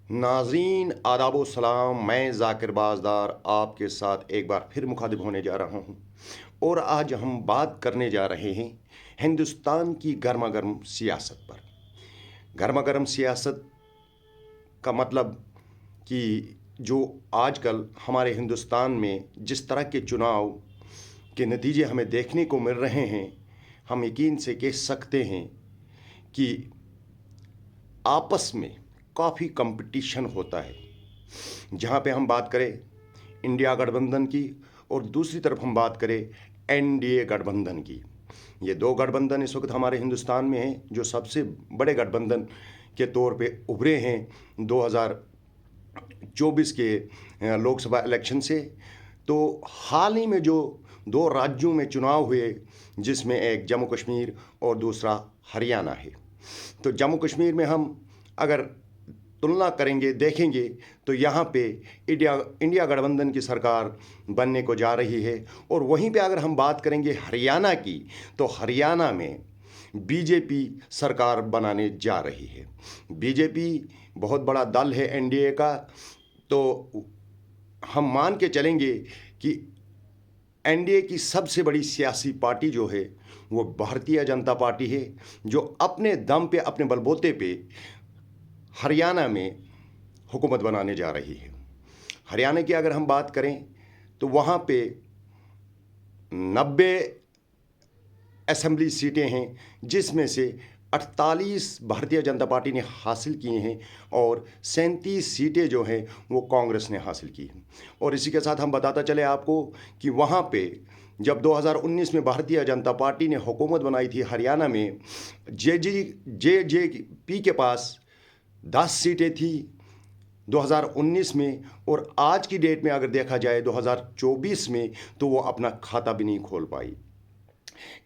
नाज़रीन आदाब सलाम। मैं ज़ाकिर बाज़दार आपके साथ एक बार फिर मुखातिब होने जा रहा हूँ और आज हम बात करने जा रहे हैं हिंदुस्तान की गर्मा गर्म सियासत पर। गर्मा गर्म सियासत का मतलब कि जो आजकल हमारे हिंदुस्तान में जिस तरह के चुनाव के नतीजे हमें देखने को मिल रहे हैं, हम यकीन से कह सकते हैं कि आपस में काफ़ी कंपटीशन होता है। जहाँ पे हम बात करें इंडिया गठबंधन की और दूसरी तरफ हम बात करें एनडीए गठबंधन की। ये दो गठबंधन इस वक्त हमारे हिंदुस्तान में हैं जो सबसे बड़े गठबंधन के तौर पे उभरे हैं 2024 के लोकसभा इलेक्शन से। तो हाल ही में जो दो राज्यों में चुनाव हुए, जिसमें एक जम्मू कश्मीर और दूसरा हरियाणा है। तो जम्मू कश्मीर में हम अगर तुलना करेंगे, देखेंगे तो यहाँ पे इंडिया गठबंधन की सरकार बनने को जा रही है। और वहीं पे अगर हम बात करेंगे हरियाणा की, तो हरियाणा में बीजेपी सरकार बनाने जा रही है। बीजेपी बहुत बड़ा दल है एनडीए का। तो हम मान के चलेंगे कि एनडीए की सबसे बड़ी सियासी पार्टी जो है वो भारतीय जनता पार्टी है, जो अपने दम पे, अपने बलबूते पे हरियाणा में हुकूमत बनाने जा रही है। हरियाणा की अगर हम बात करें तो वहाँ पे 90 असेंबली सीटें हैं, जिसमें से 48 भारतीय जनता पार्टी ने हासिल की हैं और 37 सीटें जो हैं वो कांग्रेस ने हासिल की हैं। और इसी के साथ हम बताता चले आपको कि वहाँ पे जब 2019 में भारतीय जनता पार्टी ने हुकूमत बनाई थी हरियाणा में, जेजेपी के पास 10 सीटें थी 2019 में, और आज की डेट में अगर देखा जाए 2024 में, तो वो अपना खाता भी नहीं खोल पाई।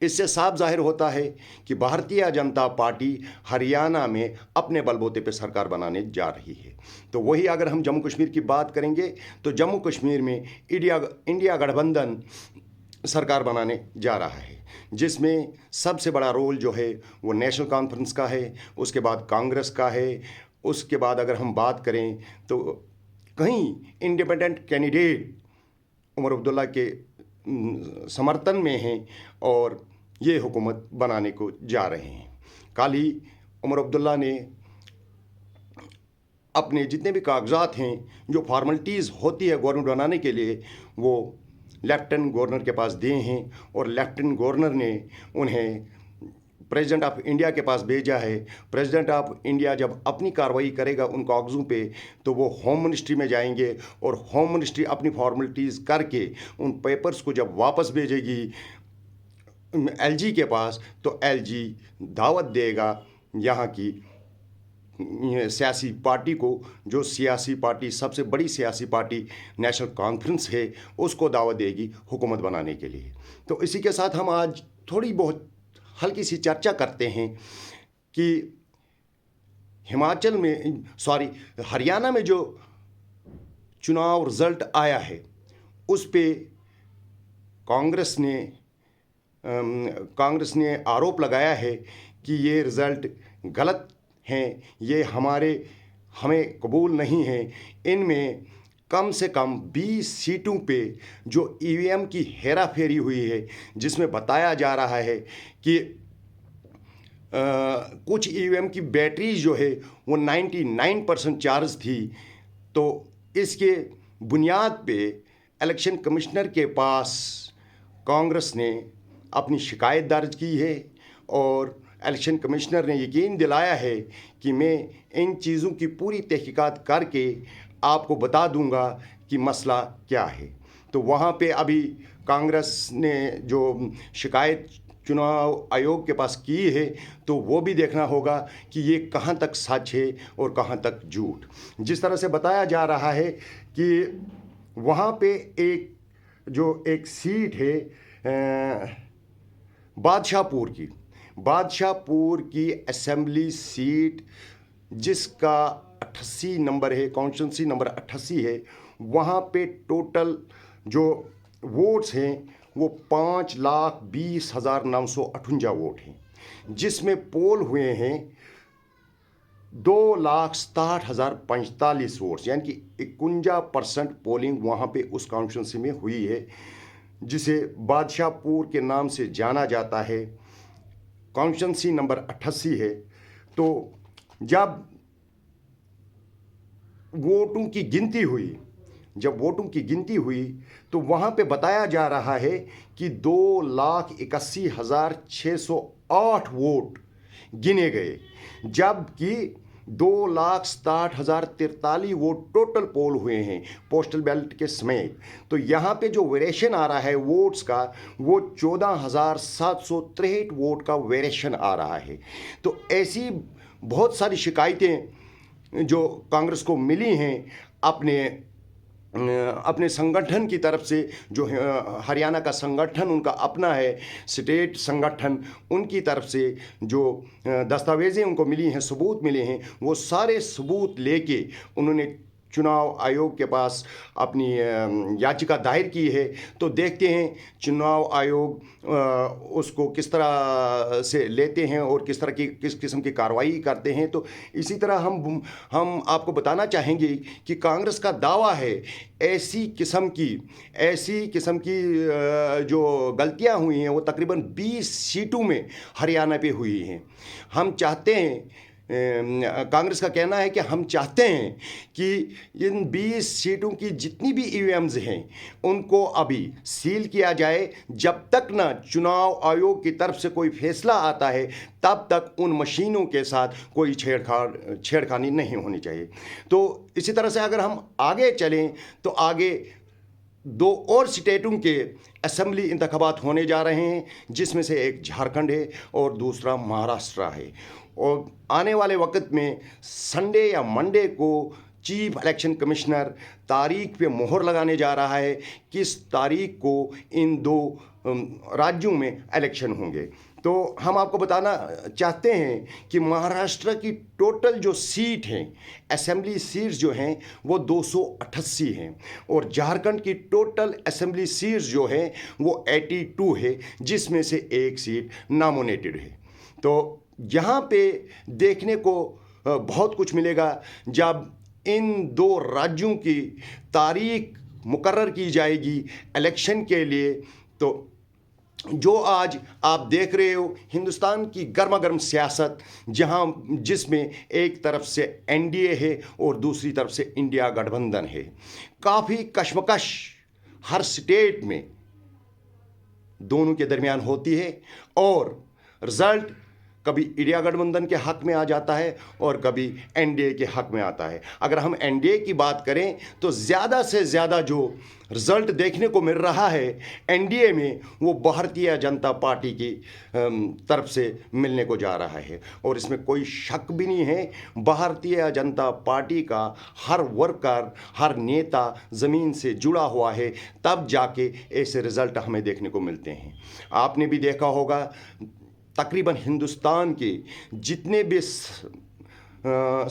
इससे साफ जाहिर होता है कि भारतीय जनता पार्टी हरियाणा में अपने बलबूते पर सरकार बनाने जा रही है। तो वही अगर हम जम्मू कश्मीर की बात करेंगे तो जम्मू कश्मीर में इंडिया गठबंधन सरकार बनाने जा रहा है, जिसमें सबसे बड़ा रोल जो है वो नेशनल कॉन्फ्रेंस का है, उसके बाद कांग्रेस का है, उसके बाद अगर हम बात करें तो कहीं इंडिपेंडेंट कैंडिडेट उमर अब्दुल्ला के समर्थन में हैं और ये हुकूमत बनाने को जा रहे हैं। कल ही उमर अब्दुल्ला ने अपने जितने भी कागजात हैं, जो फॉर्मेलिटीज़ होती है गवर्नमेंट बनाने के लिए, वो लेफ्टिनेंट गवर्नर के पास दिए हैं और लेफ्टिनेंट गवर्नर ने उन्हें प्रेसिडेंट ऑफ इंडिया के पास भेजा है। प्रेसिडेंट ऑफ इंडिया जब अपनी कार्रवाई करेगा उन कागज़ों पे, तो वो होम मिनिस्ट्री में जाएंगे और होम मिनिस्ट्री अपनी फॉर्मेलिटीज़ करके उन पेपर्स को जब वापस भेजेगी एलजी के पास, तो एलजी दावत देगा यहाँ की सियासी पार्टी को, जो सियासी पार्टी सबसे बड़ी सियासी पार्टी नेशनल कॉन्फ्रेंस है, उसको दावत देगी हुकूमत बनाने के लिए। तो इसी के साथ हम आज थोड़ी बहुत हल्की सी चर्चा करते हैं कि हरियाणा में जो चुनाव रिजल्ट आया है उस पे कांग्रेस ने आरोप लगाया है कि ये रिज़ल्ट गलत हैं, ये हमें कबूल नहीं है। इनमें कम से कम 20 सीटों पे जो ईवीएम की हेरा फेरी हुई है, जिसमें बताया जा रहा है कि कुछ ईवीएम की बैटरीज जो है वो 99% चार्ज थी। तो इसके बुनियाद पे इलेक्शन कमिश्नर के पास कांग्रेस ने अपनी शिकायत दर्ज की है और इलेक्शन कमिश्नर ने यकीन दिलाया है कि मैं इन चीज़ों की पूरी तहकीकात करके आपको बता दूंगा कि मसला क्या है। तो वहाँ पे अभी कांग्रेस ने जो शिकायत चुनाव आयोग के पास की है, तो वो भी देखना होगा कि ये कहाँ तक सच है और कहाँ तक झूठ। जिस तरह से बताया जा रहा है कि वहाँ पे एक सीट है बादशाहपुर की असेंबली सीट, जिसका 88 नंबर है, कॉन्स्टिट्यूंसी नंबर 88 है। वहाँ पे टोटल जो वोट्स हैं वो 5,20,958 वोट हैं, जिसमें पोल हुए हैं 2,60,045 वोट्स, यानी कि 51% पोलिंग वहाँ पे उस कॉन्स्टिट्यूंसी में हुई है, जिसे बादशाहपुर के नाम से जाना जाता है। कॉन्स्टिट्यूंसी नंबर 88 है। तो जब वोटों की गिनती हुई तो वहाँ पे बताया जा रहा है कि 2,81,608 वोट गिने गए, जबकि 2,60,043 वोट टोटल पोल हुए हैं पोस्टल बैलेट के समेत। तो यहाँ पे जो वेरिएशन आ रहा है वोट्स का, वो 14,763 वोट का वेरिएशन आ रहा है। तो ऐसी बहुत सारी शिकायतें जो कांग्रेस को मिली हैं अपने संगठन की तरफ से, जो हरियाणा का संगठन उनका अपना है, स्टेट संगठन, उनकी तरफ से जो दस्तावेज़ें उनको मिली हैं, सबूत मिले हैं, वो सारे सबूत लेके उन्होंने चुनाव आयोग के पास अपनी याचिका दायर की है। तो देखते हैं चुनाव आयोग उसको किस तरह से लेते हैं और किस किस्म की कार्रवाई करते हैं। तो इसी तरह हम आपको बताना चाहेंगे कि कांग्रेस का दावा है ऐसी किस्म की जो गलतियां हुई हैं वो तकरीबन 20 सीटों में हरियाणा पे हुई हैं। हम चाहते हैं, कांग्रेस का कहना है कि हम चाहते हैं कि इन 20 सीटों की जितनी भी ईवीएम्स हैं उनको अभी सील किया जाए। जब तक ना चुनाव आयोग की तरफ से कोई फैसला आता है तब तक उन मशीनों के साथ कोई छेड़खानी नहीं होनी चाहिए। तो इसी तरह से अगर हम आगे चलें तो आगे 2 और स्टेटों के असेंबली इंतखाबात होने जा रहे हैं, जिसमें से एक झारखंड है और दूसरा महाराष्ट्र है। और आने वाले वक्त में संडे या मंडे को चीफ इलेक्शन कमिश्नर तारीख पे मोहर लगाने जा रहा है किस तारीख को इन 2 राज्यों में इलेक्शन होंगे। तो हम आपको बताना चाहते हैं कि महाराष्ट्र की टोटल जो सीट हैं, असेंबली सीट्स जो हैं वो 288 हैं, और झारखंड की टोटल असेंबली सीट्स जो हैं वो 82 है, जिसमें से एक सीट नॉमिनेटेड है। तो यहाँ पे देखने को बहुत कुछ मिलेगा जब इन 2 राज्यों की तारीख मुकर्रर की जाएगी इलेक्शन के लिए। तो जो आज आप देख रहे हो हिंदुस्तान की गर्मागर्म सियासत, जिसमें एक तरफ से एनडीए है और दूसरी तरफ से इंडिया गठबंधन है, काफ़ी कशमकश हर स्टेट में दोनों के दरमियान होती है, और रिजल्ट कभी इंडिया गठबंधन के हक में आ जाता है और कभी एनडीए के हक में आता है। अगर हम एनडीए की बात करें तो ज़्यादा से ज़्यादा जो रिजल्ट देखने को मिल रहा है एनडीए में, वो भारतीय जनता पार्टी की तरफ से मिलने को जा रहा है। और इसमें कोई शक भी नहीं है, भारतीय जनता पार्टी का हर वर्कर, हर नेता ज़मीन से जुड़ा हुआ है, तब जाके ऐसे रिज़ल्ट हमें देखने को मिलते हैं। आपने भी देखा होगा तकरीबन हिंदुस्तान के जितने भी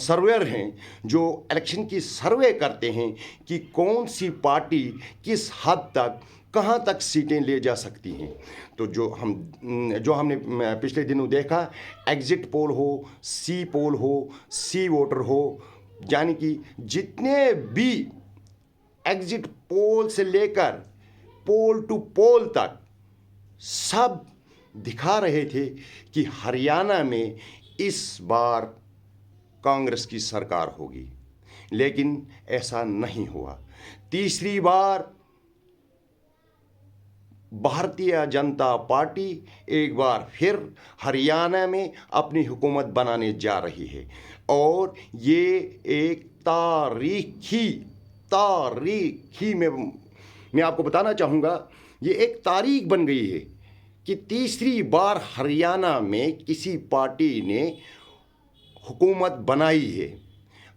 सर्वेयर हैं जो इलेक्शन की सर्वे करते हैं कि कौन सी पार्टी किस हद तक कहाँ तक सीटें ले जा सकती हैं, तो जो हमने पिछले दिनों देखा, एग्जिट पोल हो, सी पोल हो, सी वोटर हो, यानी कि जितने भी एग्जिट पोल से लेकर पोल टू पोल तक सब दिखा रहे थे कि हरियाणा में इस बार कांग्रेस की सरकार होगी, लेकिन ऐसा नहीं हुआ। तीसरी बार भारतीय जनता पार्टी एक बार फिर हरियाणा में अपनी हुकूमत बनाने जा रही है, और ये एक तारीखी मैं आपको बताना चाहूँगा, ये एक तारीख बन गई है कि तीसरी बार हरियाणा में किसी पार्टी ने हुकूमत बनाई है।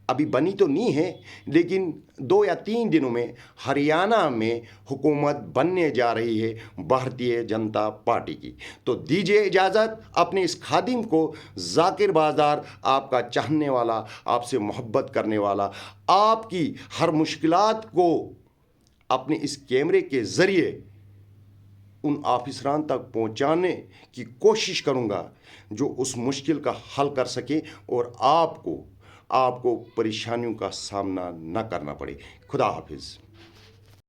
अभी बनी तो नहीं है, लेकिन 2 या 3 दिनों में हरियाणा में हुकूमत बनने जा रही है भारतीय जनता पार्टी की। तो दीजिए इजाज़त अपने इस खादिम को, जाकिर बाज़ार, आपका चाहने वाला, आपसे मोहब्बत करने वाला, आपकी हर मुश्किलात को अपने इस कैमरे के ज़रिए उन ऑफिसरान तक पहुंचाने की कोशिश करूंगा जो उस मुश्किल का हल कर सके और आपको आपको परेशानियों का सामना न करना पड़े। खुदा हाफिज़।